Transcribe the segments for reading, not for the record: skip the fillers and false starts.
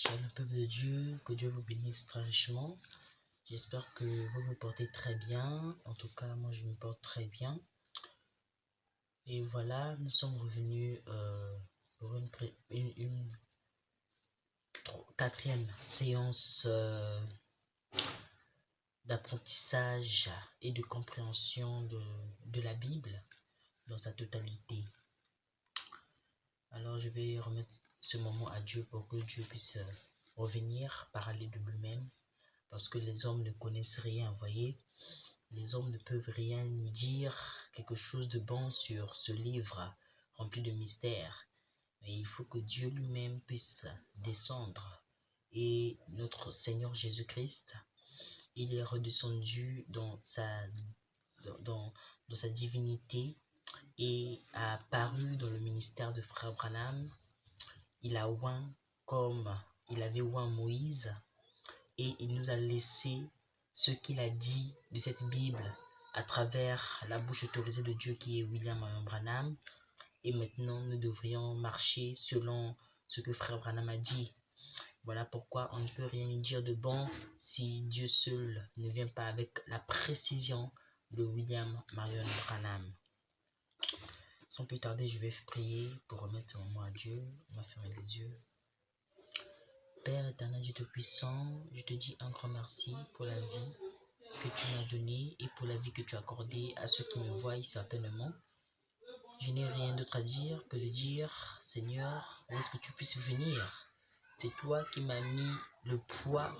Shalom peuple de Dieu, que Dieu vous bénisse très richement. J'espère que vous vous portez très bien. En tout cas, moi je me porte très bien. Et voilà, nous sommes revenus pour une quatrième séance d'apprentissage et de compréhension de la Bible dans sa totalité. Alors je vais remettre ce moment à Dieu pour que Dieu puisse revenir parler de lui-même. Parce que les hommes ne connaissent rien, voyez. Les hommes ne peuvent rien dire quelque chose de bon sur ce livre rempli de mystères. Mais il faut que Dieu lui-même puisse descendre. Et notre Seigneur Jésus-Christ, il est redescendu dans dans sa divinité et a apparu dans le ministère de Frère Branham. Il a oint comme il avait oint Moïse. Et il nous a laissé ce qu'il a dit de cette Bible à travers la bouche autorisée de Dieu qui est William Branham. Et maintenant, nous devrions marcher selon ce que Frère Branham a dit. Voilà pourquoi on ne peut rien dire de bon si Dieu seul ne vient pas avec la précision de William Marion Branham. Sans plus tarder, je vais prier pour remettre mon mot à Dieu. On va fermer les yeux. Père éternel, Dieu Tout-Puissant, je te dis un grand merci pour la vie que tu m'as donnée et pour la vie que tu as accordée à ceux qui me voient certainement. Je n'ai rien d'autre à dire que de dire, Seigneur, laisse que tu puisses venir. C'est toi qui m'as mis le poids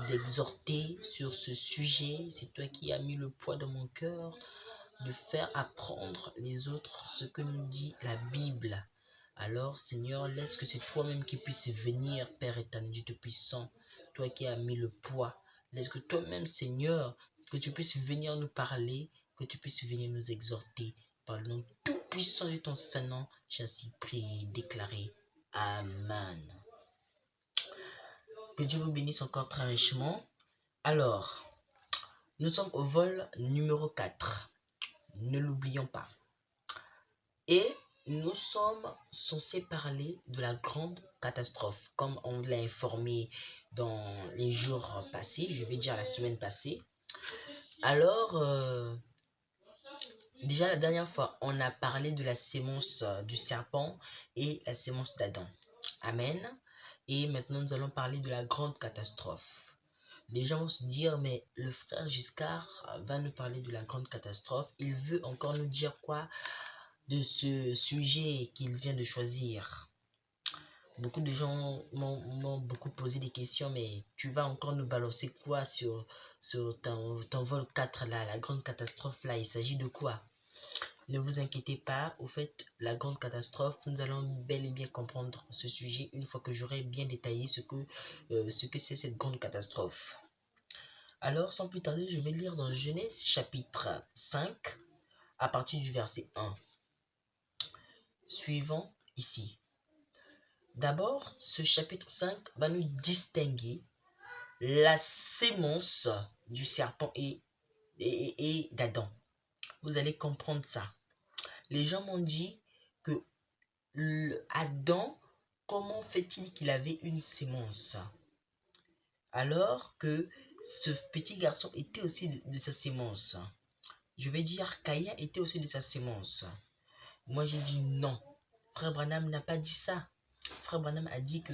d'exhorter sur ce sujet. C'est toi qui as mis le poids dans mon cœur de faire apprendre les autres ce que nous dit la Bible. Alors, Seigneur, laisse que c'est toi-même qui puisses venir, Père éternel, Dieu Tout-Puissant, toi qui as mis le poids. Laisse que toi-même, Seigneur, que tu puisses venir nous parler, que tu puisses venir nous exhorter. Par le nom tout-puissant de ton Saint-Nom, j'ai ainsi prié et déclaré. Amen. Que Dieu vous bénisse encore très richement. Alors, nous sommes au vol numéro 4. Ne l'oublions pas. Et nous sommes censés parler de la grande catastrophe, comme on l'a informé dans les jours passés, je vais dire la semaine passée. Alors, déjà la dernière fois, on a parlé de la sémence du serpent et la sémence d'Adam. Amen. Et maintenant, nous allons parler de la grande catastrophe. Les gens vont se dire, mais le frère Giscard va nous parler de la grande catastrophe. Il veut encore nous dire quoi de ce sujet qu'il vient de choisir? Beaucoup de gens m'ont beaucoup posé des questions, mais tu vas encore nous balancer quoi sur ton vol 4 là, la grande catastrophe là, il s'agit de quoi? Ne vous inquiétez pas, au fait, la grande catastrophe, nous allons bel et bien comprendre ce sujet une fois que j'aurai bien détaillé ce que c'est cette grande catastrophe. Alors, sans plus tarder, je vais lire dans Genèse chapitre 5, à partir du verset 1. Suivant ici. D'abord, ce chapitre 5 va nous distinguer la sémence du serpent et d'Adam. Vous allez comprendre ça. Les gens m'ont dit que Adam, comment fait-il qu'il avait une sémence? Alors que ce petit garçon était aussi de sa sémence. Je vais dire Caïn était aussi de sa sémence. Moi j'ai dit non. Frère Branham n'a pas dit ça. Frère Branham a dit que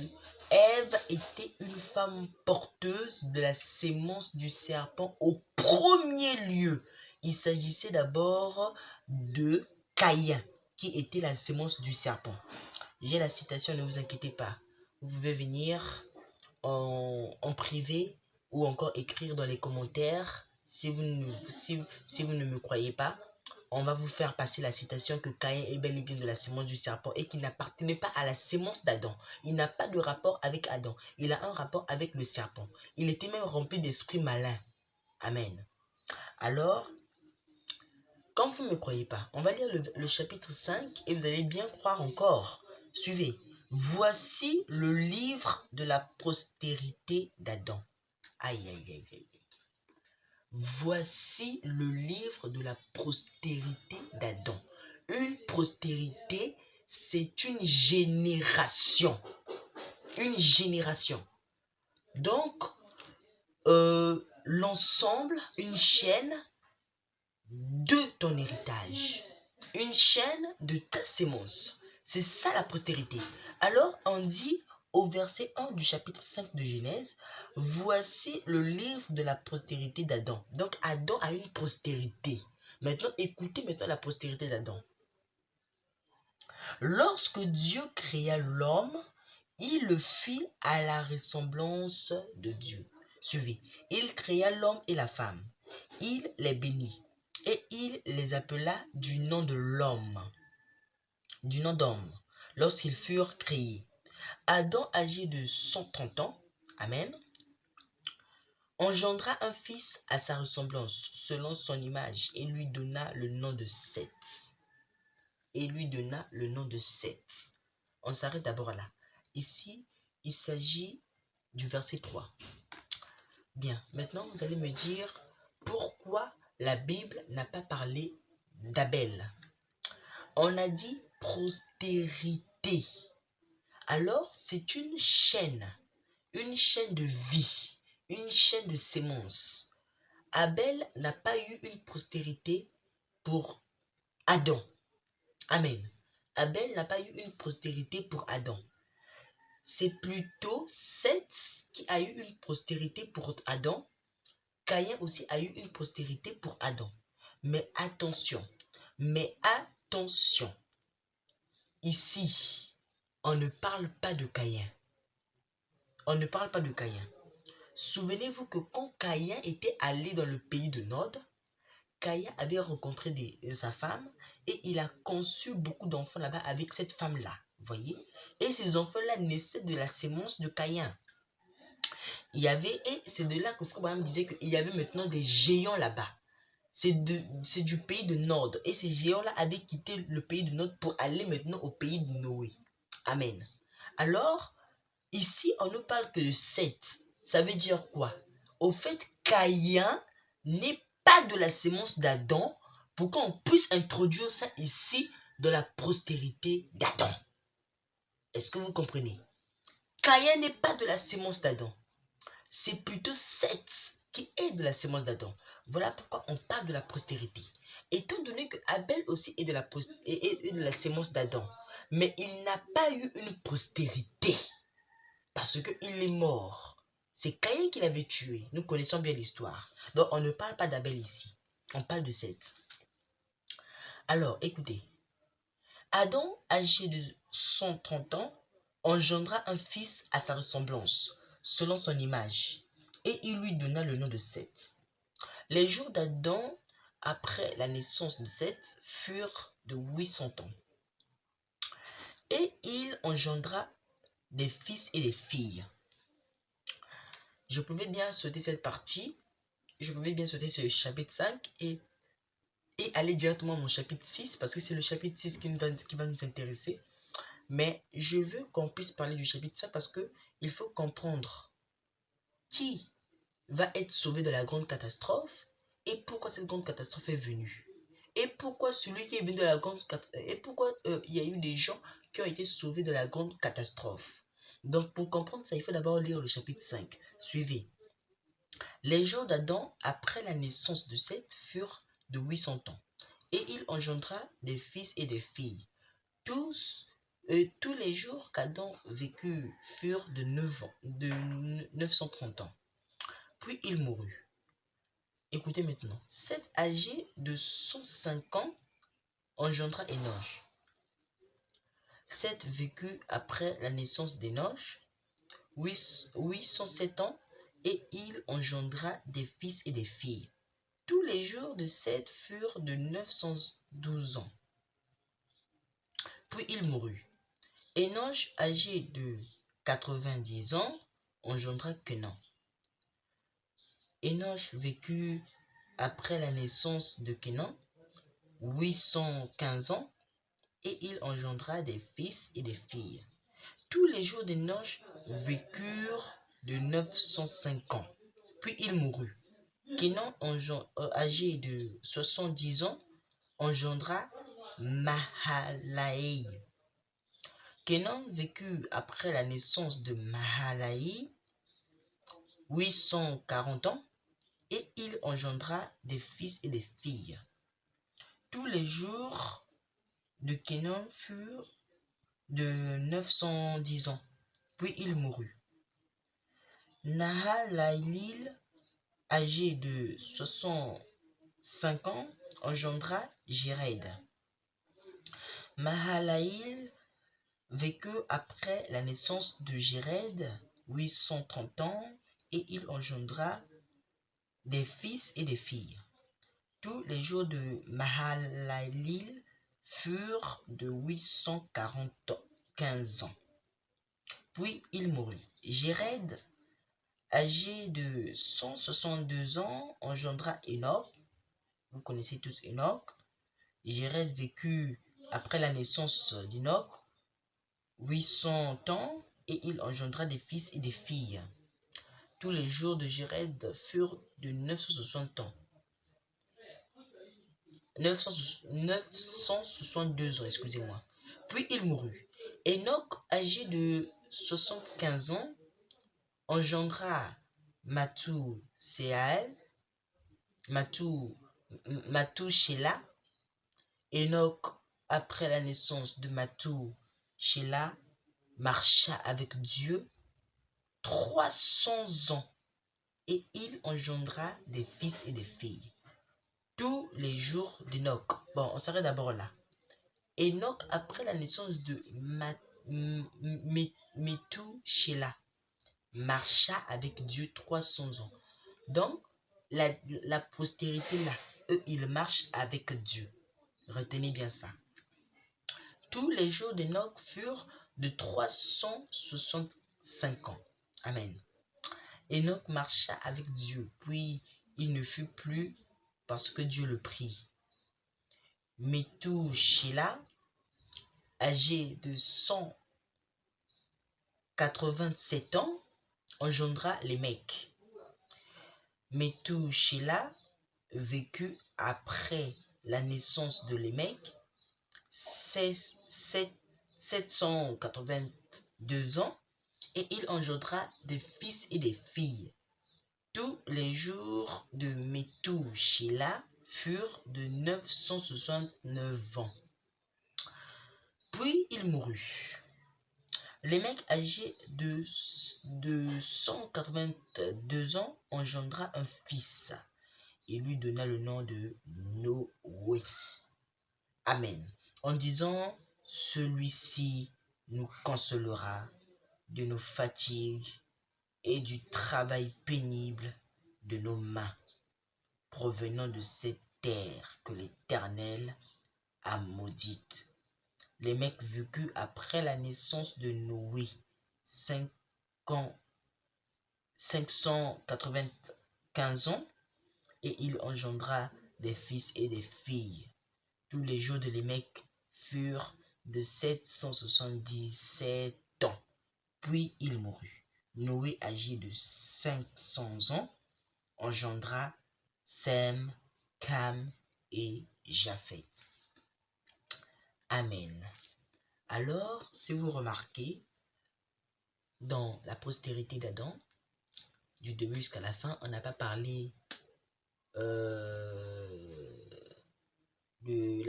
Ève était une femme porteuse de la sémence du serpent au premier lieu. Il s'agissait d'abord de Caïn, qui était la sémence du serpent. J'ai la citation, ne vous inquiétez pas. Vous pouvez venir en privé ou encore écrire dans les commentaires si vous ne me croyez pas. On va vous faire passer la citation que Caïn est bel et bien de la sémence du serpent et qu'il n'appartenait pas à la sémence d'Adam. Il n'a pas de rapport avec Adam. Il a un rapport avec le serpent. Il était même rempli d'esprit malin. Amen. Alors, comme vous ne me croyez pas, on va lire le chapitre 5 et vous allez bien croire encore. Suivez. Voici le livre de la postérité d'Adam. Aïe, aïe, aïe, aïe. Voici le livre de la postérité d'Adam. Une postérité, c'est une génération. une génération. Donc, l'ensemble, une chaîne de ton héritage, une chaîne de ta sémence. C'est ça la postérité. Alors, on dit au verset 1 du chapitre 5 de Genèse, voici le livre de la postérité d'Adam. Donc, Adam a une postérité. Maintenant, écoutez maintenant la postérité d'Adam. Lorsque Dieu créa l'homme, il le fit à la ressemblance de Dieu. Suivez. Il créa l'homme et la femme. Il les bénit. Et il les appela du nom de l'homme, du nom d'homme, lorsqu'ils furent créés. Adam, âgé de 130 ans, Amen, engendra un fils à sa ressemblance, selon son image, et lui donna le nom de Seth. On s'arrête d'abord là. Ici, il s'agit du verset 3. Bien, maintenant vous allez me dire pourquoi la Bible n'a pas parlé d'Abel. On a dit postérité. Alors, c'est une chaîne de vie, une chaîne de sémence. Abel n'a pas eu une postérité pour Adam. Amen. Abel n'a pas eu une postérité pour Adam. C'est plutôt Seth qui a eu une postérité pour Adam. Caïn aussi a eu une postérité pour Adam. Mais attention, ici, on ne parle pas de Caïn. Souvenez-vous que quand Caïn était allé dans le pays de Nod, Caïn avait rencontré sa femme et il a conçu beaucoup d'enfants là-bas avec cette femme-là. Voyez? Et ces enfants-là naissaient de la sémence de Caïn. Et c'est de là que Frère Branham disait qu'il y avait maintenant des géants là-bas. C'est du pays de Nod. Et ces géants-là avaient quitté le pays de Nod pour aller maintenant au pays de Noé. Amen. Alors, ici, on ne parle que de Seth. Ça veut dire quoi? Au fait, Caïn n'est pas de la sémence d'Adam pour qu'on puisse introduire ça ici de la postérité d'Adam. Est-ce que vous comprenez? Caïn n'est pas de la sémence d'Adam. C'est plutôt Seth qui est de la sémence d'Adam. Voilà pourquoi on parle de la postérité. Étant donné que Abel aussi est de la sémence d'Adam, mais il n'a pas eu une postérité parce qu'il est mort. C'est Caïn qui l'avait tué. Nous connaissons bien l'histoire. Donc on ne parle pas d'Abel ici. On parle de Seth. Alors écoutez. Adam, âgé de 130 ans, engendra un fils à sa ressemblance, selon son image, et il lui donna le nom de Seth. Les jours d'Adam, après la naissance de Seth, furent de 800 ans. Et il engendra des fils et des filles. Je pouvais bien sauter cette partie, je pouvais bien sauter ce chapitre 5 et aller directement au chapitre 6, parce que c'est le chapitre 6 qui va nous intéresser. Mais je veux qu'on puisse parler du chapitre 5 parce qu'il faut comprendre qui va être sauvé de la grande catastrophe et pourquoi cette grande catastrophe est venue. Et pourquoi celui qui est venu de la grande catastrophe, et pourquoi il y a eu des gens qui ont été sauvés de la grande catastrophe. Donc pour comprendre ça, il faut d'abord lire le chapitre 5. Suivez. Les jours d'Adam après la naissance de Seth furent de 800 ans. Et il engendra des fils et des filles. Tous les jours qu'Adam vécut furent de 930 ans. Puis il mourut. Écoutez maintenant. Seth, âgé de 105 ans, engendra Enoch. Seth vécut après la naissance d'Enoch 807 ans et il engendra des fils et des filles. Tous les jours de Seth furent de 912 ans. Puis il mourut. Enoch, âgé de 90 ans, engendra Kenan. Enoch vécut après la naissance de Kenan 815 ans et il engendra des fils et des filles. Tous les jours d'Enoch vécurent de 905 ans. Puis il mourut. Kenan, âgé de 70 ans, engendra Mahalaï. Kénan vécut après la naissance de Mahalaï 840 ans et il engendra des fils et des filles. Tous les jours de Kénan furent de 910 ans, puis il mourut. Nahalaïl, âgé de 65 ans, engendra Jéred. Mahalaïl vécut après la naissance de Jéred 830 ans et il engendra des fils et des filles. Tous les jours de Mahalaïl furent de 845 ans. Puis il mourut. Jéred, âgé de 162 ans, engendra Enoch. Vous connaissez tous Enoch. Jéred vécut après la naissance d'Enoch 800 ans et il engendra des fils et des filles. Tous les jours de Jéred furent de 960 ans. 962 ans, excusez-moi. Puis il mourut. Enoch, âgé de 75 ans, engendra Mathushéla. Enoch, après la naissance de Mathushéla, marcha avec Dieu 300 ans et il engendra des fils et des filles. Tous les jours d'Enoch. Bon, on s'arrête d'abord là. Enoch, après la naissance de Mathushéla, marcha avec Dieu 300 ans. Donc, la postérité là, eux, ils marchent avec Dieu. Retenez bien ça. Tous les jours d'Enoch furent de 365 ans. Amen. Enoch marcha avec Dieu, puis il ne fut plus parce que Dieu le prit. Mathushéla, âgé de 187 ans, engendra Lémec. Mathushéla vécut après la naissance de Lémec 782 ans et il engendra des fils et des filles. Tous les jours de Mathushéla furent de 969 ans. Puis il mourut. Lémec, âgé de 182 ans, engendra un fils et lui donna le nom de Noé. Amen. En disant, celui-ci nous consolera de nos fatigues et du travail pénible de nos mains, provenant de cette terre que l'Éternel a maudite. Lémec vécut après la naissance de Noé 595 ans et il engendra des fils et des filles. Tous les jours de Lémec furent de 777 ans. Puis il mourut. Noé, âgé de 500 ans, engendra Sem, Cam et Japheth. Amen. Alors, si vous remarquez, dans la postérité d'Adam, du début jusqu'à la fin, on n'a pas parlé de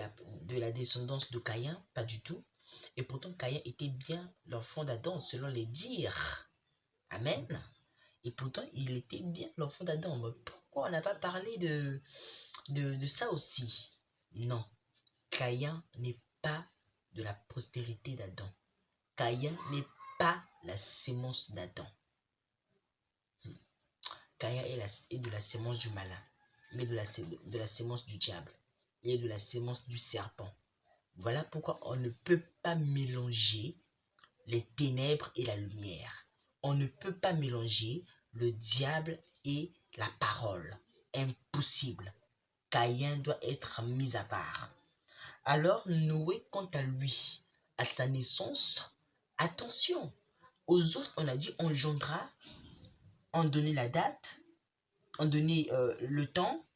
la descendance de Caïn, pas du tout. Et pourtant, Caïn était bien l'enfant d'Adam, selon les dires. Amen. Et pourtant, il était bien l'enfant d'Adam. Mais pourquoi on n'a pas parlé de ça aussi? Non. Caïn n'est pas de la postérité d'Adam. Caïn n'est pas la sémence d'Adam. Caïn est de la sémence du malin, mais de la sémence du diable et de la sémence du serpent. Voilà pourquoi on ne peut pas mélanger les ténèbres et la lumière. On ne peut pas mélanger le diable et la parole. Impossible. Caïn doit être mis à part. Alors Noé, quant à lui, à sa naissance, attention, aux autres on a dit engendra, on donnait la date, on donnait le temps,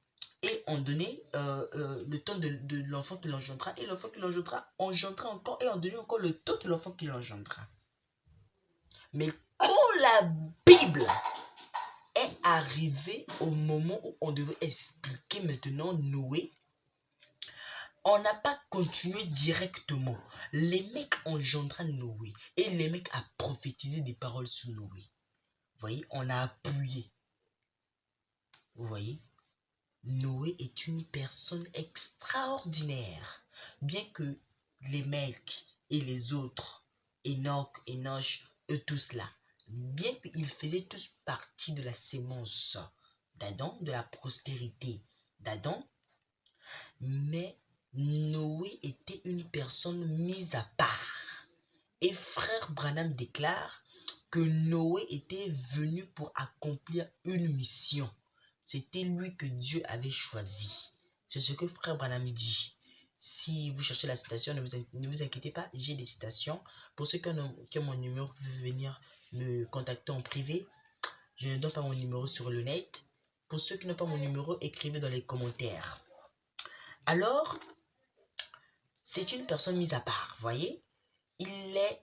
et on donnait le temps de l'enfant qui l'engendra, et l'enfant qui l'engendra engendra encore, et on donnait encore le temps de l'enfant qui l'engendra. Mais quand la Bible est arrivée au moment où on devait expliquer maintenant Noé, on n'a pas continué directement. Les mecs engendra Noé, et les mecs a prophétisé des paroles sur Noé. Vous voyez, on a appuyé. Vous voyez, Noé est une personne extraordinaire. Bien que les mecs et les autres, Enoch, Enoch, eux tous là, bien qu'ils faisaient tous partie de la sémence d'Adam, de la postérité d'Adam, mais Noé était une personne mise à part. Et frère Branham déclare que Noé était venu pour accomplir une mission. C'était lui que Dieu avait choisi. C'est ce que frère Branham dit. Si vous cherchez la citation, ne vous inquiétez pas, j'ai des citations. Pour ceux qui ont mon numéro, vous pouvez venir me contacter en privé. Je ne donne pas mon numéro sur le net. Pour ceux qui n'ont pas mon numéro, écrivez dans les commentaires. Alors, c'est une personne mise à part, voyez. Il est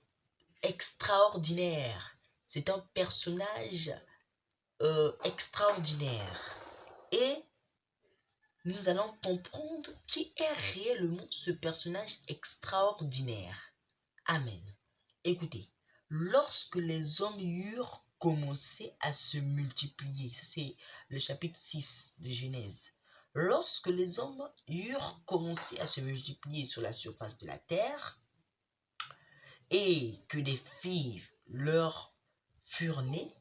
extraordinaire. C'est un personnage extraordinaire. Et nous allons comprendre qui est réellement ce personnage extraordinaire. Amen. Écoutez, lorsque les hommes eurent commencé à se multiplier, ça c'est le chapitre 6 de Genèse, lorsque les hommes eurent commencé à se multiplier sur la surface de la terre, et que des filles leur furent nées,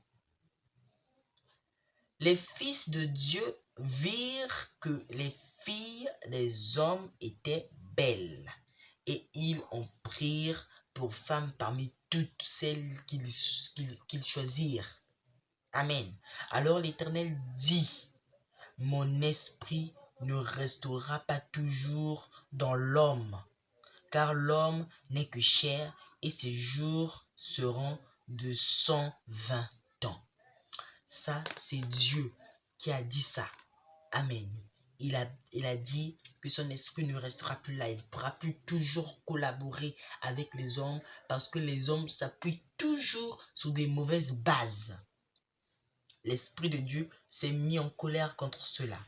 les fils de Dieu virent que les filles des hommes étaient belles, et ils en prirent pour femmes parmi toutes celles qu'ils choisirent. Amen. Alors l'Éternel dit, mon esprit ne restera pas toujours dans l'homme, car l'homme n'est que chair, et ses jours seront de 120 ans. Ça, c'est Dieu qui a dit ça. Amen. Il a dit que son esprit ne restera plus là. Il ne pourra plus toujours collaborer avec les hommes, parce que les hommes s'appuient toujours sur des mauvaises bases. L'esprit de Dieu s'est mis en colère contre cela.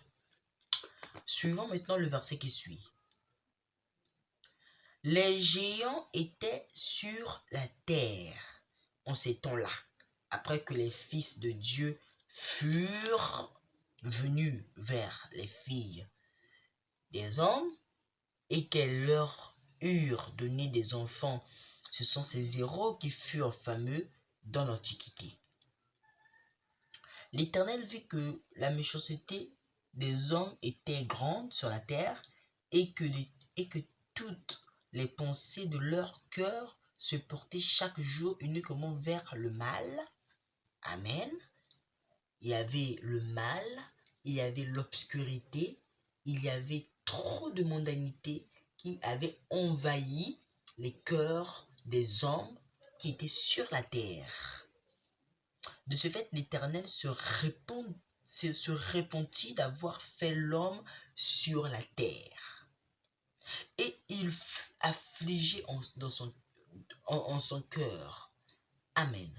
Suivons maintenant le verset qui suit. Les géants étaient sur la terre en ces temps-là, après que les fils de Dieu furent venus vers les filles des hommes et qu'elles leur eurent donné des enfants. Ce sont ces héros qui furent fameux dans l'Antiquité. L'Éternel vit que la méchanceté des hommes était grande sur la terre et que toutes les pensées de leur cœur se portaient chaque jour uniquement vers le mal. Amen. Il y avait le mal, il y avait l'obscurité, il y avait trop de mondanité qui avait envahi les cœurs des hommes qui étaient sur la terre. De ce fait, l'Éternel se repentit d'avoir fait l'homme sur la terre. Et il fut affligé en son cœur. Amen.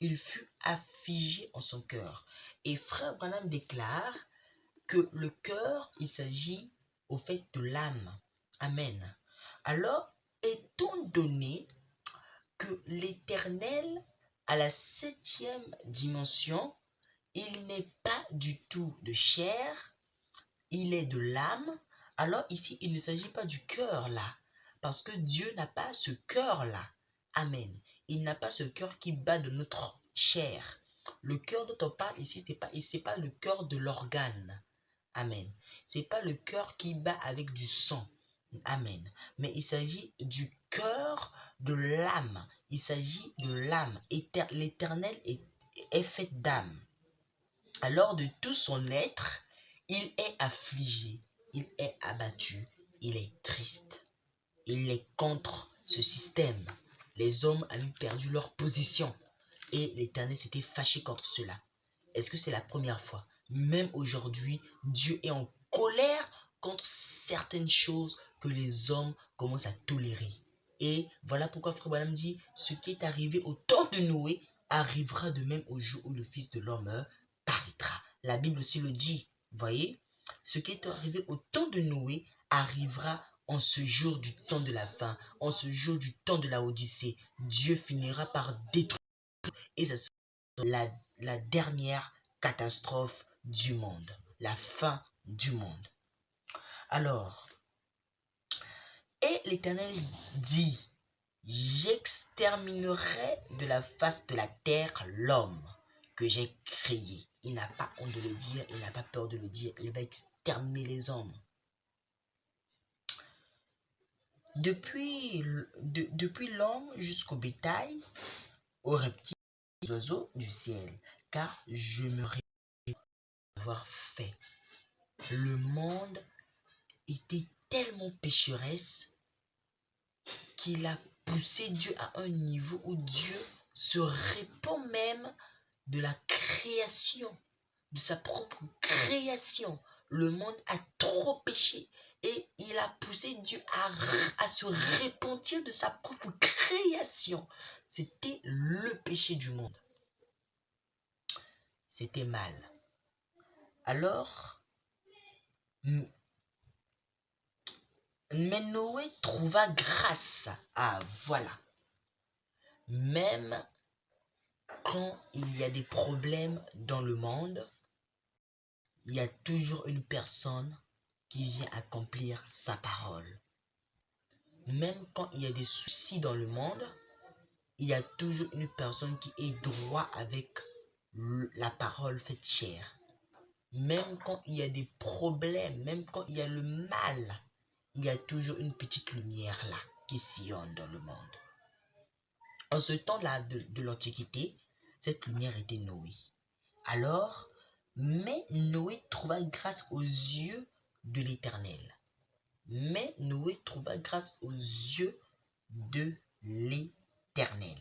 Il fut affligé en son cœur. Et frère Branham déclare que le cœur, il s'agit au fait de l'âme. Amen. Alors, étant donné que l'Éternel, à la 7e dimension, il n'est pas du tout de chair, il est de l'âme. Alors ici, il ne s'agit pas du cœur là, parce que Dieu n'a pas ce cœur là. Amen. Il n'a pas ce cœur qui bat de notre chair. Le cœur dont on parle ici, c'est pas le cœur de l'organe. Amen. C'est pas le cœur qui bat avec du sang. Amen. Mais il s'agit du cœur de l'âme. Il s'agit de l'âme. L'Éternel est fait d'âme. Alors de tout son être, il est affligé, il est abattu, il est triste. Il est contre ce système. Les hommes avaient perdu leur position et l'Éternel s'était fâché contre cela. Est-ce que c'est la première fois? Même aujourd'hui, Dieu est en colère contre certaines choses que les hommes commencent à tolérer. Et voilà pourquoi Frère Branham dit, ce qui est arrivé au temps de Noé arrivera de même au jour où le Fils de l'homme paraîtra. La Bible aussi le dit, voyez, ce qui est arrivé au temps de Noé arrivera en ce jour du temps de la fin, en ce jour du temps de la Odyssée. Dieu finira par détruire et ça sera la dernière catastrophe du monde, la fin du monde. Alors, et l'Éternel dit, j'exterminerai de la face de la terre l'homme que j'ai créé. Il n'a pas honte de le dire, il n'a pas peur de le dire, il va exterminer les hommes. Depuis l'homme jusqu'au bétail, aux reptiles, aux oiseaux du ciel, car je me réjouis d'avoir fait. Le monde était tellement pécheresse qu'il a poussé Dieu à un niveau où Dieu se répand même de la création, de sa propre création. Le monde a trop péché et il a poussé Dieu à se repentir de sa propre création. C'était le péché du monde. C'était mal. Alors, mais Noé trouva grâce. Ah, voilà. Même quand il y a des problèmes dans le monde, il y a toujours une personne qui vient accomplir sa parole. Même quand il y a des soucis dans le monde, il y a toujours une personne qui est droit avec la parole faite chair. Même quand il y a des problèmes, même quand il y a le mal, il y a toujours une petite lumière là qui sillonne dans le monde. En ce temps-là de l'Antiquité, cette lumière était Noé. Alors, mais Noé trouva grâce aux yeux de l'Éternel. Mais Noé trouva grâce aux yeux de l'Éternel.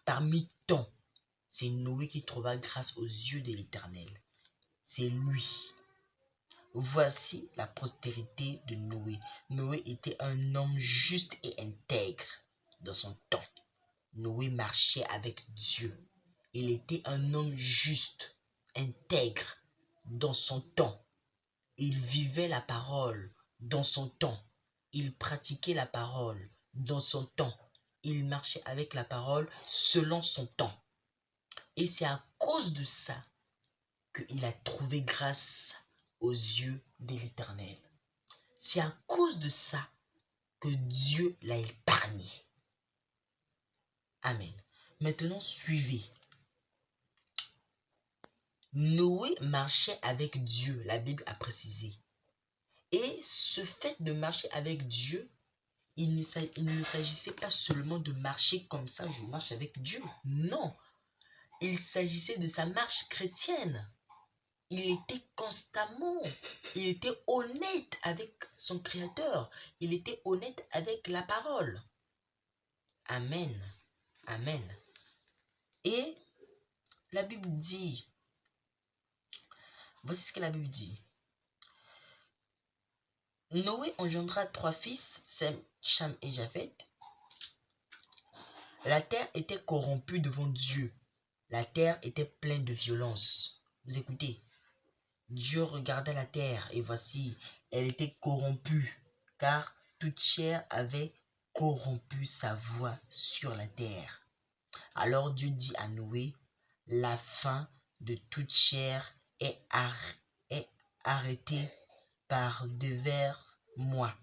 Parmi tant, c'est Noé qui trouva grâce aux yeux de l'Éternel. C'est lui. Voici la postérité de Noé. Noé était un homme juste et intègre dans son temps. Noé marchait avec Dieu. Il était un homme juste, intègre dans son temps. Il vivait la parole dans son temps. Il pratiquait la parole dans son temps. Il marchait avec la parole selon son temps. Et c'est à cause de ça qu'il a trouvé grâce aux yeux de l'Éternel. C'est à cause de ça que Dieu l'a épargné. Amen. Maintenant, suivez. Noé marchait avec Dieu, la Bible a précisé. Et ce fait de marcher avec Dieu, il ne s'agissait pas seulement de marcher comme ça, je marche avec Dieu. Non, il s'agissait de sa marche chrétienne. Il était constamment, il était honnête avec son Créateur. Il était honnête avec la parole. Amen. Amen. Et la Bible dit, voici ce que la Bible dit. Noé engendra 3 fils, Sem, Cham et Japhet. La terre était corrompue devant Dieu. La terre était pleine de violence. Vous écoutez? Dieu regarda la terre et voici, elle était corrompue, car toute chair avait corrompu sa voix sur la terre. Alors Dieu dit à Noé, la fin de toute chair est arrêtée par devers moi,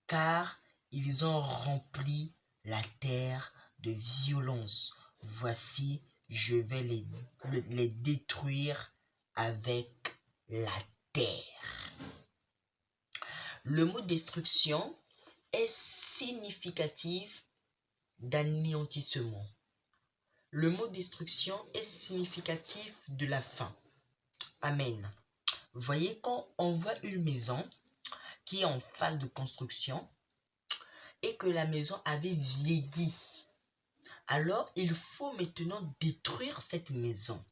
car ils ont rempli la terre de violence. Voici, je vais les détruire avec la terre. Le mot destruction est significatif d'anéantissement. Le mot destruction est significatif de la fin. Amen. Voyez, quand on voit une maison qui est en phase de construction et que la maison avait vieilli, alors il faut maintenant détruire cette maison.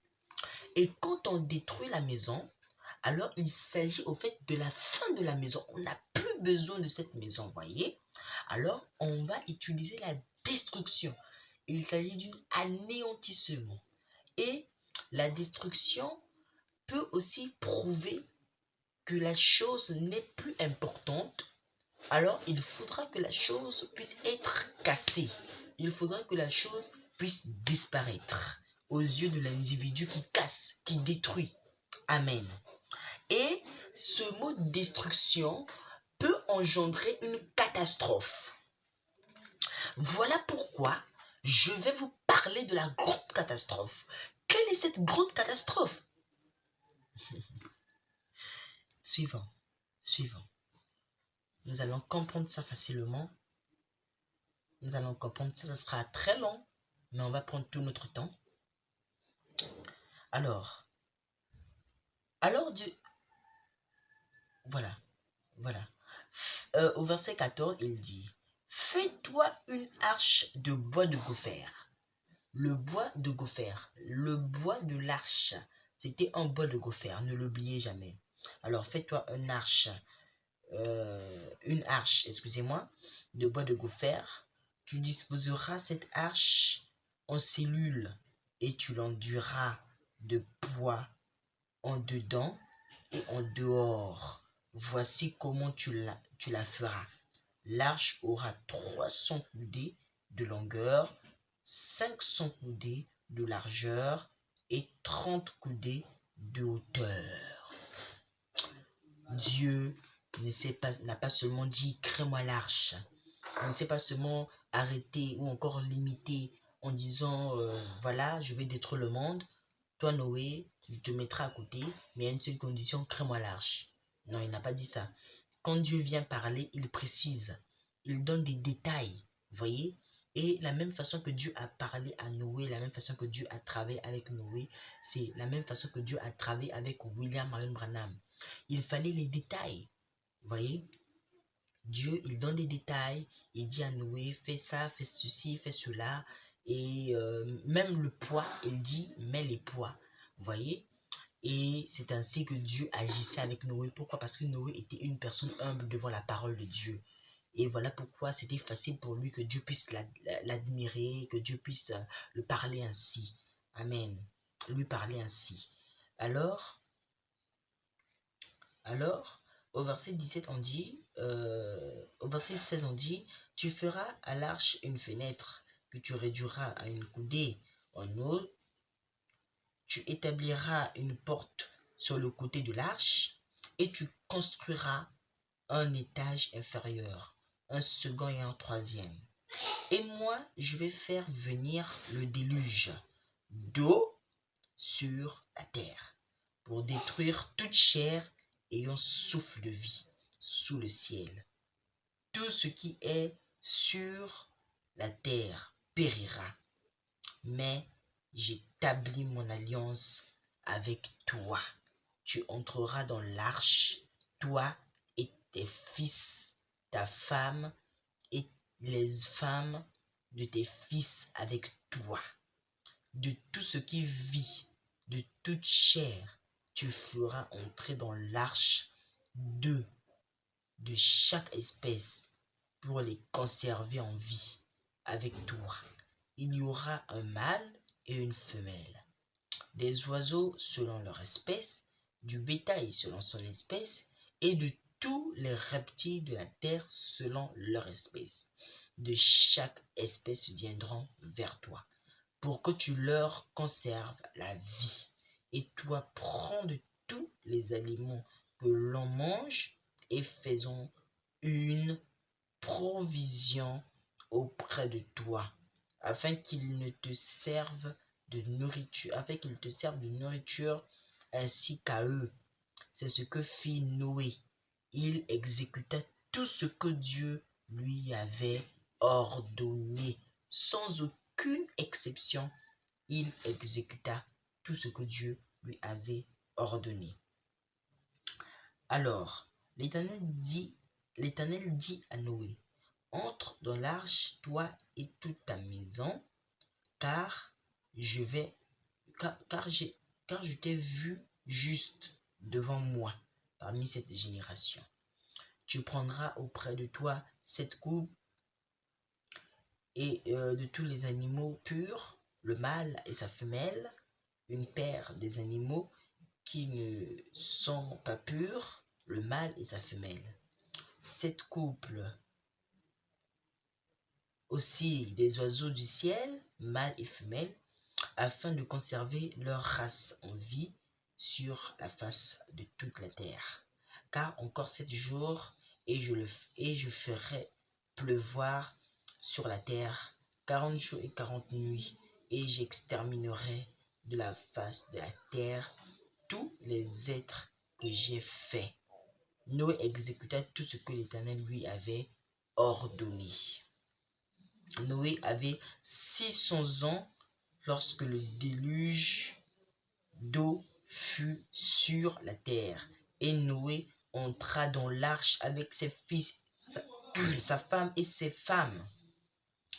Et quand on détruit la maison, Alors, il s'agit au fait de la fin de la maison. On n'a plus besoin de cette maison, voyez. Alors, on va utiliser la destruction. Il s'agit d'un anéantissement. Et la destruction peut aussi prouver que la chose n'est plus importante. Alors, il faudra que la chose puisse être cassée. Il faudra que la chose puisse disparaître aux yeux de l'individu qui casse, qui détruit. Amen. Et ce mot destruction peut engendrer une catastrophe. Voilà pourquoi je vais vous parler de la grande catastrophe. Quelle est cette grande catastrophe? Suivant. Nous allons comprendre ça facilement. Nous allons comprendre ça. Ça sera très long, mais on va prendre tout notre temps. Alors Dieu... Voilà. Au verset 14, il dit, fais-toi une arche de bois de gopher. Le bois de gopher, le bois de l'arche, c'était un bois de gopher, ne l'oubliez jamais. Alors, fais-toi une arche, de bois de gopher. Tu disposeras cette arche en cellules et tu l'enduiras de bois en dedans et en dehors. Voici comment tu la feras. L'arche aura 300 coudées de longueur, 500 coudées de largeur et 30 coudées de hauteur. Dieu n'a pas seulement dit « crée-moi l'arche ». Il ne s'est pas seulement arrêté ou encore limité en disant voilà, je vais détruire le monde. Toi, Noé, tu te mettras à côté, mais à une seule condition, crée-moi l'arche. Non, il n'a pas dit ça. Quand Dieu vient parler, il précise. Il donne des détails, voyez. Et la même façon que Dieu a parlé à Noé, la même façon que Dieu a travaillé avec Noé, c'est la même façon que Dieu a travaillé avec William Marion Branham. Il fallait les détails, voyez. Dieu, il donne des détails. Il dit à Noé, fais ça, fais ceci, fais cela. Et même le poids, il dit, mets les poids. Vous voyez? Et c'est ainsi que Dieu agissait avec Noé. Pourquoi? Parce que Noé était une personne humble devant la parole de Dieu. Et voilà pourquoi c'était facile pour lui que Dieu puisse l'admirer, que Dieu puisse le parler ainsi. Amen. Lui parler ainsi. Alors, au verset 17, on dit, au verset 16, on dit, tu feras à l'arche une fenêtre que tu réduiras à une coudée en haut. Tu établiras une porte sur le côté de l'arche et tu construiras un étage inférieur, un second et un troisième. Et moi, je vais faire venir le déluge d'eau sur la terre pour détruire toute chair ayant souffle de vie sous le ciel. Tout ce qui est sur la terre périra. Mais j'établis mon alliance avec toi. Tu entreras dans l'arche, toi et tes fils, ta femme et les femmes de tes fils avec toi. De tout ce qui vit, de toute chair, tu feras entrer dans l'arche deux de chaque espèce pour les conserver en vie avec toi. Il y aura un mâle et une femelle, des oiseaux selon leur espèce, du bétail selon son espèce, et de tous les reptiles de la terre selon leur espèce. De chaque espèce viendront vers toi, pour que tu leur conserves la vie. Et toi, prends de tous les aliments que l'on mange et faisons une provision auprès de toi, afin qu'ils te servent de nourriture, ainsi qu'à eux. C'est ce que fit Noé. Il exécuta tout ce que Dieu lui avait ordonné, sans aucune exception. Il exécuta tout ce que Dieu lui avait ordonné. Alors, l'Éternel dit à Noé, entre dans l'arche, toi et toute ta maison, car je t'ai vu juste devant moi parmi cette génération. Tu prendras auprès de toi cette coupe et de tous les animaux purs, le mâle et sa femelle, une paire des animaux qui ne sont pas purs, le mâle et sa femelle. Cette couple aussi des oiseaux du ciel, mâle et femelle, afin de conserver leur race en vie sur la face de toute la terre. Car encore 7 jours, et je ferai pleuvoir sur la terre 40 jours et 40 nuits, et j'exterminerai de la face de la terre tous les êtres que j'ai faits. Noé exécuta tout ce que l'Éternel lui avait ordonné. Noé avait 600 ans lorsque le déluge d'eau fut sur la terre. Et Noé entra dans l'arche avec ses fils, sa femme et ses femmes.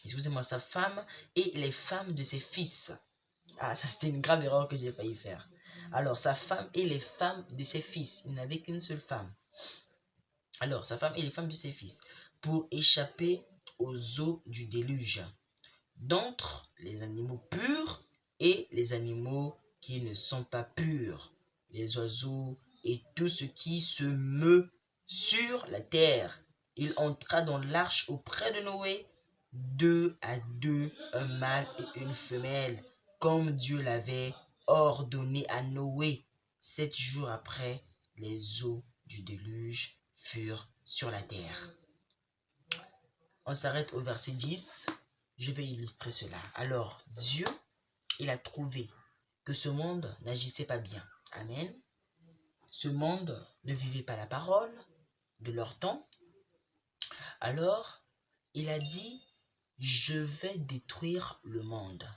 Excusez-moi, sa femme et les femmes de ses fils. Ah, ça c'était une grave erreur que j'ai failli faire. Alors, sa femme et les femmes de ses fils. Il n'avait qu'une seule femme. Alors, sa femme et les femmes de ses fils. Pour échapper aux eaux du déluge. D'entre les animaux purs et les animaux qui ne sont pas purs, les oiseaux et tout ce qui se meut sur la terre. Il entra dans l'arche auprès de Noé, 2 à 2, un mâle et une femelle, comme Dieu l'avait ordonné à Noé. 7 jours après, les eaux du déluge furent sur la terre. On s'arrête au verset 10. Je vais illustrer cela. Alors, Dieu, il a trouvé que ce monde n'agissait pas bien. Amen. Ce monde ne vivait pas la parole de leur temps. Alors, il a dit, je vais détruire le monde.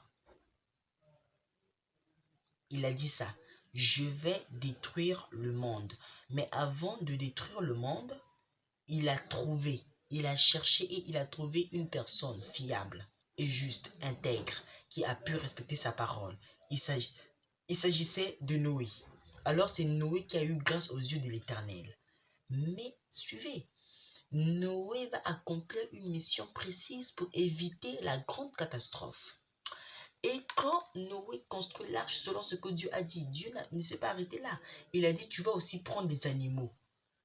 Il a dit ça, je vais détruire le monde. Mais avant de détruire le monde, il a trouvé, il a cherché et il a trouvé une personne fiable et juste, intègre, qui a pu respecter sa parole. Il s'agissait de Noé. Alors c'est Noé qui a eu grâce aux yeux de l'Éternel. Mais suivez, Noé va accomplir une mission précise pour éviter la grande catastrophe. Et quand Noé construit l'arche selon ce que Dieu a dit, Dieu ne s'est pas arrêté là. Il a dit, tu vas aussi prendre des animaux.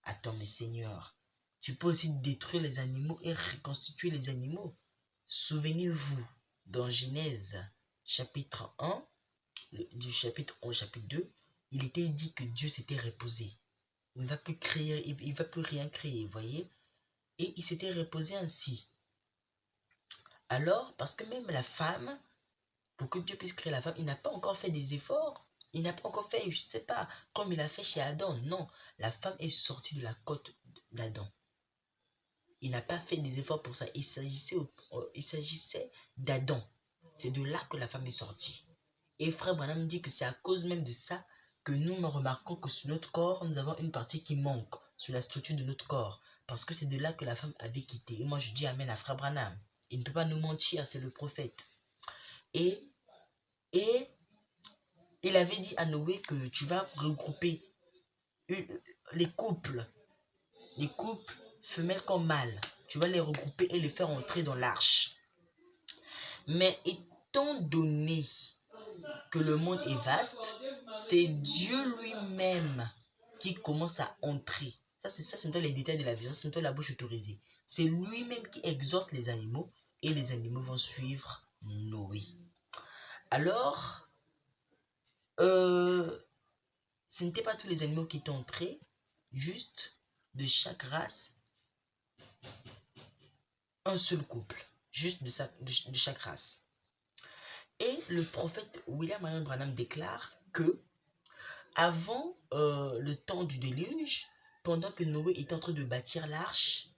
Attends, mais Seigneur, tu peux aussi détruire les animaux et reconstituer les animaux. Souvenez-vous, dans Genèse chapitre 1, du chapitre 1 au chapitre 2, il était dit que Dieu s'était reposé. Il ne va plus créer, il ne va plus rien créer, vous voyez. Et il s'était reposé ainsi. Alors, parce que même la femme, pour que Dieu puisse créer la femme, il n'a pas encore fait des efforts. Il n'a pas encore fait, je ne sais pas, comme il a fait chez Adam. Non, la femme est sortie de la côte d'Adam. Il n'a pas fait des efforts pour ça. Il s'agissait d'Adam. C'est de là que la femme est sortie. Et frère Branham dit que c'est à cause même de ça que nous remarquons que sur notre corps, nous avons une partie qui manque sur la structure de notre corps. Parce que c'est de là que la femme avait quitté. Et moi je dis amen à frère Branham. Il ne peut pas nous mentir, c'est le prophète. Et il avait dit à Noé que tu vas regrouper les couples femelles comme mâles. Tu vas les regrouper et les faire entrer dans l'arche. Mais étant donné que le monde est vaste, c'est Dieu lui-même qui commence à entrer. Ça, c'est les détails de la vie, c'est la bouche autorisée. C'est lui-même qui exhorte les animaux et les animaux vont suivre Noé. Alors, ce n'était pas tous les animaux qui étaient entrés, juste de chaque race, un seul couple, juste de chaque race. Et le prophète William Marion Branham déclare que avant le temps du déluge, pendant que Noé était en train de bâtir l'arche,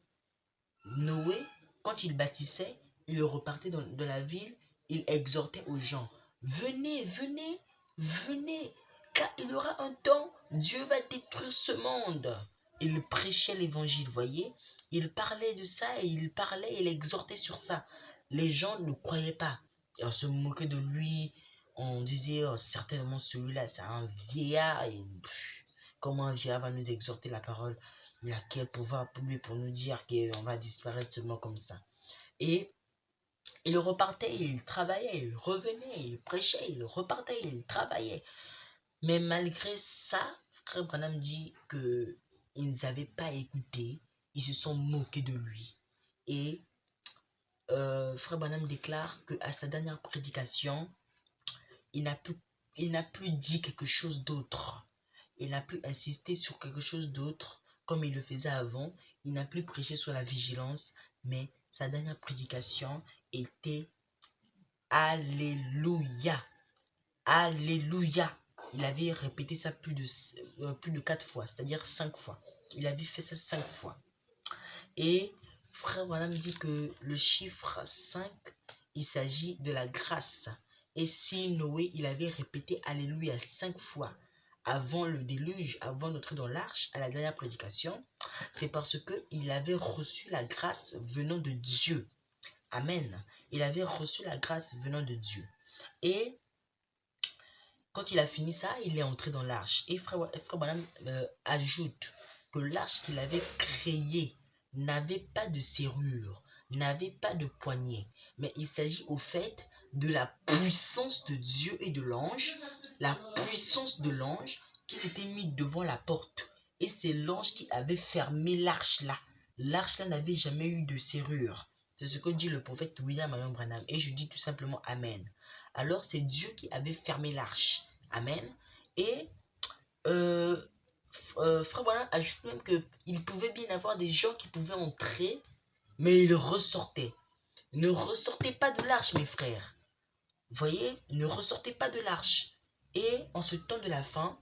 Noé, quand il bâtissait, il repartait dans la ville, il exhortait aux gens, venez, venez, venez, car il y aura un temps, Dieu va détruire ce monde. Il prêchait l'évangile, voyez, il parlait de ça et il exhortait sur ça. Les gens ne croyaient pas. Et on se moquait de lui, on disait certainement celui-là c'est un vieillard et comment un vieillard va nous exhorter la parole? Il a quel pouvoir pour lui pour nous dire qu'on va disparaître seulement comme ça? Et il repartait, il travaillait, il revenait, il prêchait, il repartait, il travaillait. Mais malgré ça, frère Branham dit que ils n'avaient pas écouté, ils se sont moqués de lui. Et frère Branham déclare qu'à sa dernière prédication, il n'a plus dit quelque chose d'autre. Il n'a plus insisté sur quelque chose d'autre comme il le faisait avant. Il n'a plus prêché sur la vigilance, mais sa dernière prédication était Alléluia. Alléluia. Il avait répété ça plus de 4 fois, c'est-à-dire 5 fois. Il avait fait ça 5 fois. Et frère Branham dit que le chiffre 5, il s'agit de la grâce. Et si Noé, il avait répété Alléluia 5 fois avant le déluge, avant d'entrer dans l'arche, à la dernière prédication, c'est parce qu'il avait reçu la grâce venant de Dieu. Amen. Il avait reçu la grâce venant de Dieu. Et quand il a fini ça, il est entré dans l'arche. Et frère Branham ajoute que l'arche qu'il avait créée n'avait pas de serrure, n'avait pas de poignée. Mais il s'agit au fait de la puissance de Dieu et de l'ange, la puissance de l'ange qui s'était mis devant la porte. Et c'est l'ange qui avait fermé l'arche là. L'arche là n'avait jamais eu de serrure. C'est ce que dit le prophète William Marion Branham. Et je dis tout simplement Amen. Alors c'est Dieu qui avait fermé l'arche. Amen. Et frère Branham ajoute même qu'il pouvait bien avoir des gens qui pouvaient entrer, mais ils ressortaient. Ne ressortez pas de l'arche, mes frères. Vous voyez, ne ressortez pas de l'arche. Et en ce temps de la fin,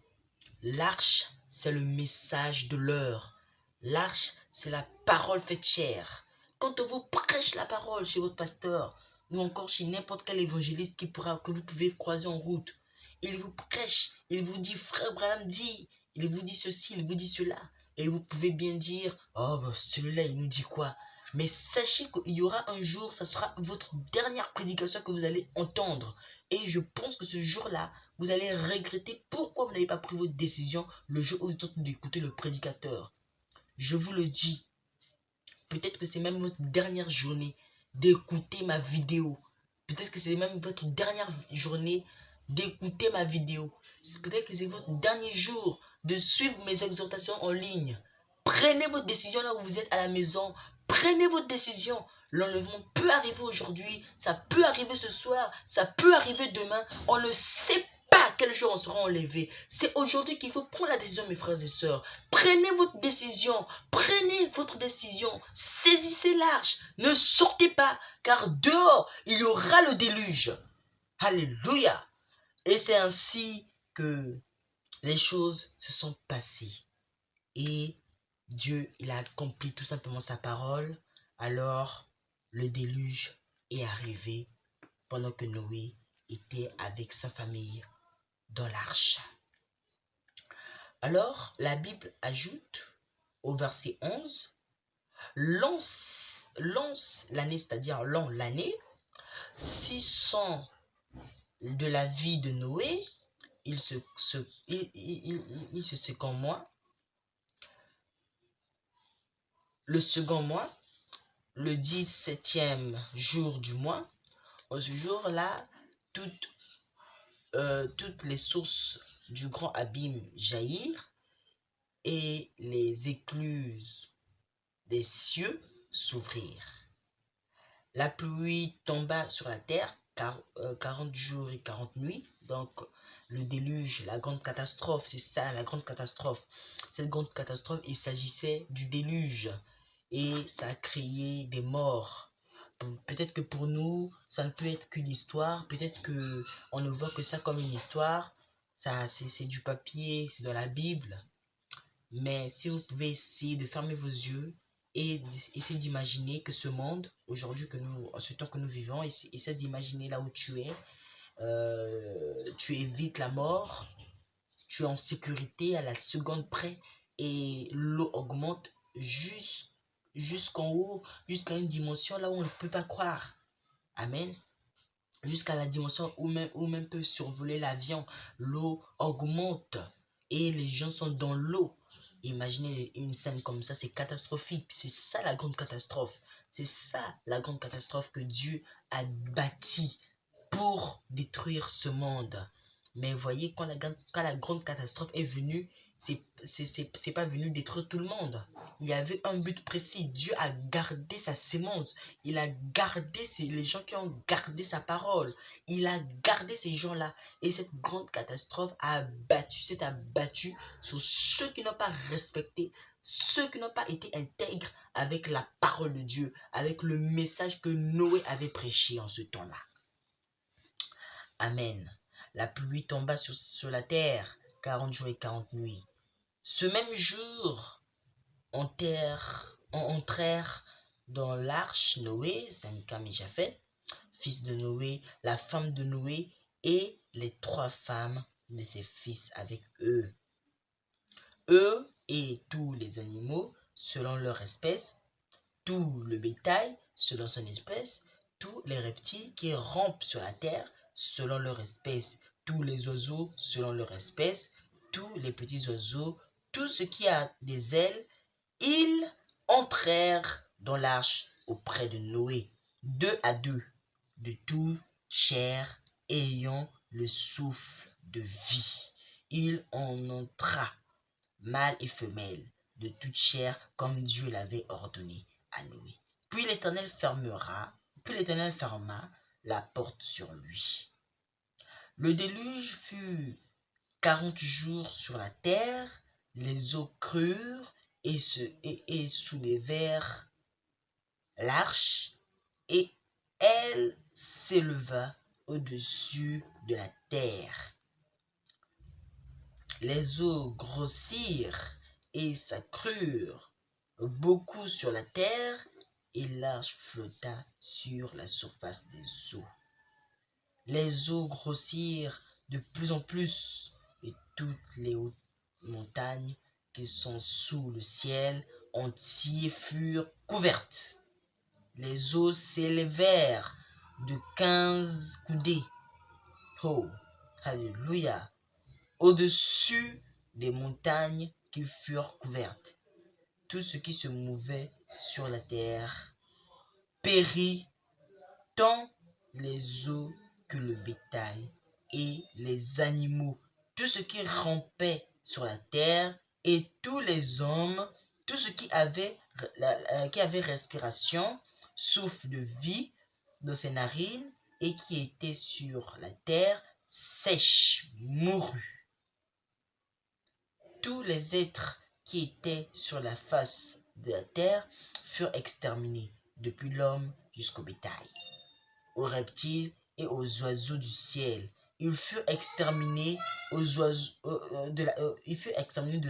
l'arche, c'est le message de l'heure. L'arche, c'est la parole faite chair. Quand on vous prêche la parole chez votre pasteur, ou encore chez n'importe quel évangéliste que vous pouvez croiser en route, il vous prêche, il vous dit, frère Branham dit, il vous dit ceci, il vous dit cela. Et vous pouvez bien dire, oh, ben, celui-là, il nous dit quoi? Mais sachez qu'il y aura un jour, ça sera votre dernière prédication que vous allez entendre. Et je pense que ce jour-là, vous allez regretter pourquoi vous n'avez pas pris votre décision le jour où vous êtes en train d'écouter le prédicateur. Je vous le dis, peut-être que c'est même votre dernière journée d'écouter ma vidéo. Peut-être que c'est même votre dernière journée d'écouter ma vidéo. Peut-être que c'est votre dernier jour de suivre mes exhortations en ligne. Prenez votre décision là où vous êtes à la maison. Prenez votre décision. L'enlèvement peut arriver aujourd'hui, ça peut arriver ce soir, ça peut arriver demain. On ne sait pas quel jour on sera enlevé. C'est aujourd'hui qu'il faut prendre la décision, mes frères et sœurs. Prenez votre décision. Prenez votre décision. Saisissez l'arche. Ne sortez pas, car dehors, il y aura le déluge. Alléluia. Et c'est ainsi que les choses se sont passées. Et Dieu, il a accompli tout simplement sa parole. Alors, le déluge est arrivé pendant que Noé était avec sa famille dans l'arche. Alors, la Bible ajoute au verset 11, lance l'année, c'est-à-dire l'année, 600 de la vie de Noé, il se second mois, le second mois, le 17e jour du mois. En ce jour-là, toutes les sources du grand abîme jaillirent et les écluses des cieux s'ouvrirent. La pluie tomba sur la terre, 40 jours et 40 nuits. Donc, le déluge, la grande catastrophe, c'est ça, la grande catastrophe. Cette grande catastrophe, il s'agissait du déluge. Et ça a créé des morts. Peut-être que pour nous, ça ne peut être qu'une histoire. Peut-être qu'on ne voit que ça comme une histoire. Ça, c'est du papier, c'est dans la Bible. Mais si vous pouvez essayer de fermer vos yeux et essayer d'imaginer que ce monde, aujourd'hui, en ce temps que nous vivons, essaie d'imaginer là où tu es. Tu évites la mort, tu es en sécurité à la seconde près et l'eau augmente jusqu'en haut, jusqu'à une dimension là où on ne peut pas croire. Amen. Jusqu'à la dimension où même peut survoler l'avion. L'eau augmente. et les gens sont dans l'eau. Imaginez une scène comme ça, c'est catastrophique. C'est ça la grande catastrophe. C'est ça la grande catastrophe que Dieu a bâtie pour détruire ce monde. Mais voyez, quand la grande catastrophe est venue, c'est pas venu détruire tout le monde. Il y avait un but précis. Dieu a gardé sa sémence. Il a gardé les gens qui ont gardé sa parole. Il a gardé ces gens-là. Et cette grande catastrophe s'est abattue sur ceux qui n'ont pas respecté, ceux qui n'ont pas été intègres avec la parole de Dieu, avec le message que Noé avait prêché en ce temps-là. Amen. La pluie tomba sur la terre, 40 jours et 40 nuits. Ce même jour, entrèrent dans l'arche Noé, Sem et Japheth, fils de Noé, la femme de Noé et les 3 femmes de ses fils avec eux. Eux et tous les animaux selon leur espèce, tout le bétail selon son espèce, tous les reptiles qui rampent sur la terre selon leur espèce, tous les oiseaux selon leur espèce, tous les petits oiseaux, tout ce qui a des ailes, ils entrèrent dans l'arche auprès de Noé, 2 à 2, de toute chair ayant le souffle de vie. Il en entra, mâle et femelle, de toute chair comme Dieu l'avait ordonné à Noé. Puis l'Éternel ferma la porte sur lui. Le déluge fut 40 jours sur la terre, les eaux crurent et soulevèrent l'arche, et elle s'éleva au-dessus de la terre. Les eaux grossirent et s'accrurent beaucoup sur la terre, et l'arche flotta sur la surface des eaux. Les eaux grossirent de plus en plus, et toutes les hautes montagnes qui sont sous le ciel entier furent couvertes. Les eaux s'élevèrent de 15 coudées. Oh, alléluia! Au-dessus des montagnes qui furent couvertes. Tout ce qui se mouvait sur la terre périt, tant les eaux que le bétail et les animaux, tout ce qui rampait sur la terre et tous les hommes, tout ce qui avait respiration, souffle de vie dans ses narines et qui était sur la terre sèche, mourut. Tous les êtres qui étaient sur la face de la terre furent exterminés, depuis l'homme jusqu'au bétail, aux reptiles et aux oiseaux du ciel. Ils furent exterminés de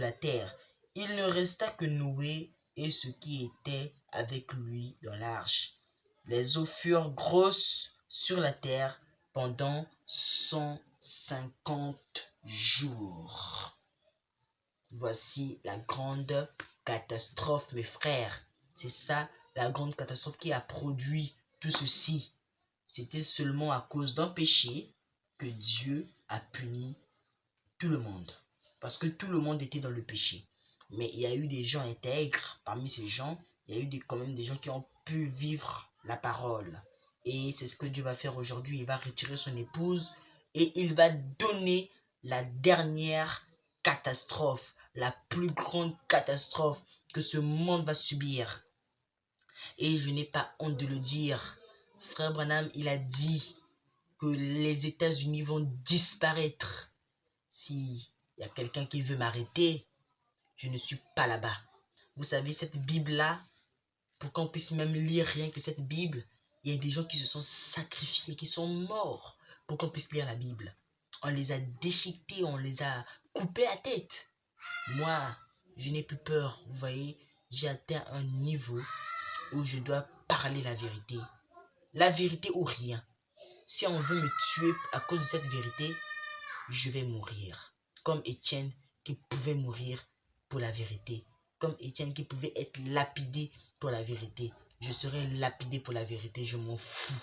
la terre. Il ne resta que Noé et ceux qui étaient avec lui dans l'arche. Les eaux furent grosses sur la terre pendant 150 jours. Voici la grande catastrophe, mes frères. C'est ça, la grande catastrophe qui a produit tout ceci. C'était seulement à cause d'un péché que Dieu a puni tout le monde. Parce que tout le monde était dans le péché. Mais il y a eu des gens intègres parmi ces gens. Il y a eu quand même des gens qui ont pu vivre la parole. Et c'est ce que Dieu va faire aujourd'hui. Il va retirer son épouse et il va donner la dernière catastrophe, la plus grande catastrophe que ce monde va subir. Et je n'ai pas honte de le dire. Frère Branham, il a dit que les États-Unis vont disparaître. S'il y a quelqu'un qui veut m'arrêter, je ne suis pas là-bas. Vous savez, cette Bible-là, pour qu'on puisse même lire rien que cette Bible, il y a des gens qui se sont sacrifiés, qui sont morts pour qu'on puisse lire la Bible. On les a déchiquetés, on les a coupés la tête. Moi, je n'ai plus peur. Vous voyez, j'ai atteint un niveau où je dois parler la vérité. La vérité ou rien. Si on veut me tuer à cause de cette vérité, je vais mourir. Comme Étienne qui pouvait mourir pour la vérité. Comme Étienne qui pouvait être lapidé pour la vérité. Je serai lapidé pour la vérité, je m'en fous.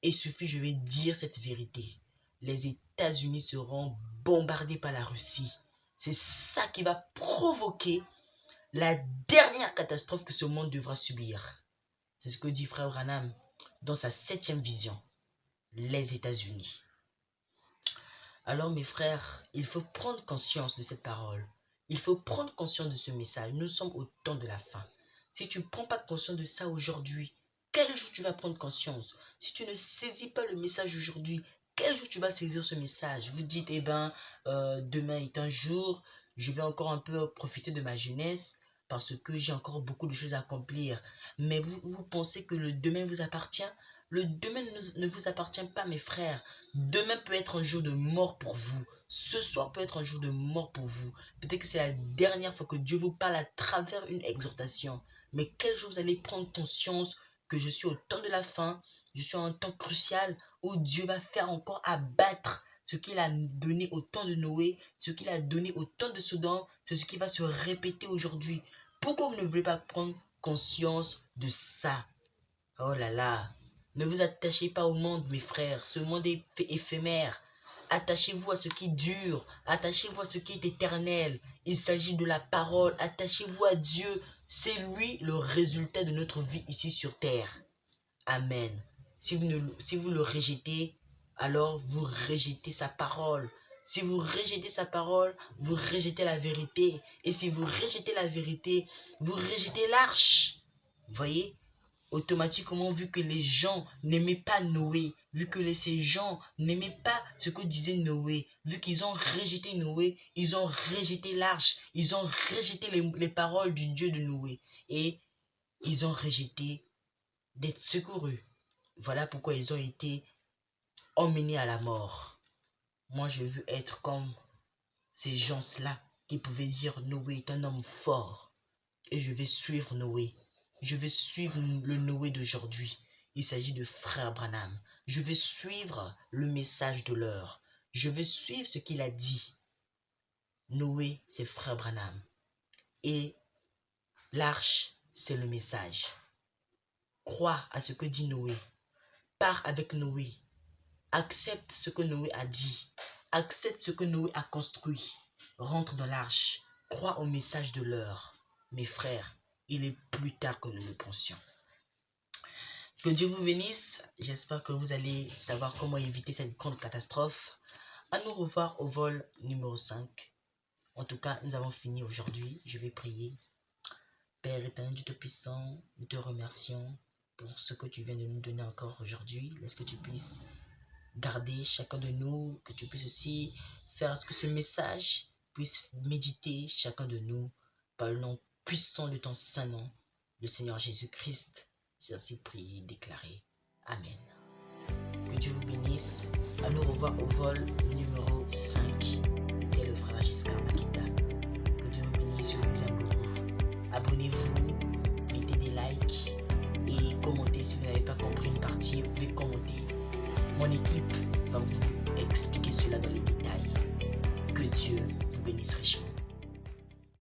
Il suffit, je vais dire cette vérité. Les États-Unis seront bombardés par la Russie. C'est ça qui va provoquer la dernière catastrophe que ce monde devra subir. C'est ce que dit Frère Branham dans sa 7e vision, les États-Unis. Alors mes frères, il faut prendre conscience de cette parole. Il faut prendre conscience de ce message. Nous sommes au temps de la fin. Si tu ne prends pas conscience de ça aujourd'hui, quel jour tu vas prendre conscience? Si tu ne saisis pas le message aujourd'hui, quel jour tu vas saisir ce message? Vous dites, demain est un jour, je vais encore un peu profiter de ma jeunesse parce que j'ai encore beaucoup de choses à accomplir. Mais vous pensez que le demain vous appartient? Le demain ne vous appartient pas, mes frères. Demain peut être un jour de mort pour vous. Ce soir peut être un jour de mort pour vous. Peut-être que c'est la dernière fois que Dieu vous parle à travers une exhortation. Mais quel jour vous allez prendre conscience que je suis au temps de la fin, je suis à un temps crucial où Dieu va faire encore abattre ce qu'il a donné au temps de Noé, ce qu'il a donné au temps de Sodome, c'est ce qui va se répéter aujourd'hui. Pourquoi vous ne voulez pas prendre conscience de ça? Oh là là! Ne vous attachez pas au monde, mes frères. Ce monde est éphémère. Attachez-vous à ce qui dure. Attachez-vous à ce qui est éternel. Il s'agit de la parole. Attachez-vous à Dieu. C'est lui le résultat de notre vie ici sur terre. Amen. Si vous le rejetez, alors vous rejetez sa parole. Si vous rejetez sa parole, vous rejetez la vérité. Et si vous rejetez la vérité, vous rejetez l'arche. Voyez? Automatiquement, vu que les gens n'aimaient pas Noé, vu que ces gens n'aimaient pas ce que disait Noé, vu qu'ils ont rejeté Noé, ils ont rejeté l'arche, ils ont rejeté les paroles du Dieu de Noé et ils ont rejeté d'être secourus. Voilà pourquoi ils ont été emmenés à la mort. Moi, je veux être comme ces gens-là qui pouvaient dire Noé est un homme fort et je vais suivre Noé. Je vais suivre le Noé d'aujourd'hui. Il s'agit de Frère Branham. Je vais suivre le message de l'heure. Je vais suivre ce qu'il a dit. Noé, c'est Frère Branham. Et l'arche, c'est le message. Crois à ce que dit Noé. Pars avec Noé. Accepte ce que Noé a dit. Accepte ce que Noé a construit. Rentre dans l'arche. Crois au message de l'heure. Mes frères, il est plus tard que nous le pensions. Que Dieu vous bénisse. J'espère que vous allez savoir comment éviter cette grande catastrophe. À nous revoir au vol numéro 5. En tout cas, nous avons fini aujourd'hui. Je vais prier. Père éternel, Dieu Tout-Puissant, nous te remercions pour ce que tu viens de nous donner encore aujourd'hui. Laisse que tu puisses garder chacun de nous, que tu puisses aussi faire ce que ce message puisse méditer chacun de nous par le nom puissant de ton saint nom, le Seigneur Jésus-Christ. J'ai ainsi prié et déclaré. Amen. Que Dieu vous bénisse. À nous revoir au vol numéro 5. C'était le frère Giscard Makita. Que Dieu vous bénisse. Je vous aime beaucoup. Abonnez-vous, mettez des likes et commentez si vous n'avez pas compris une partie. Vous pouvez commenter. Mon équipe va vous expliquer cela dans les détails. Que Dieu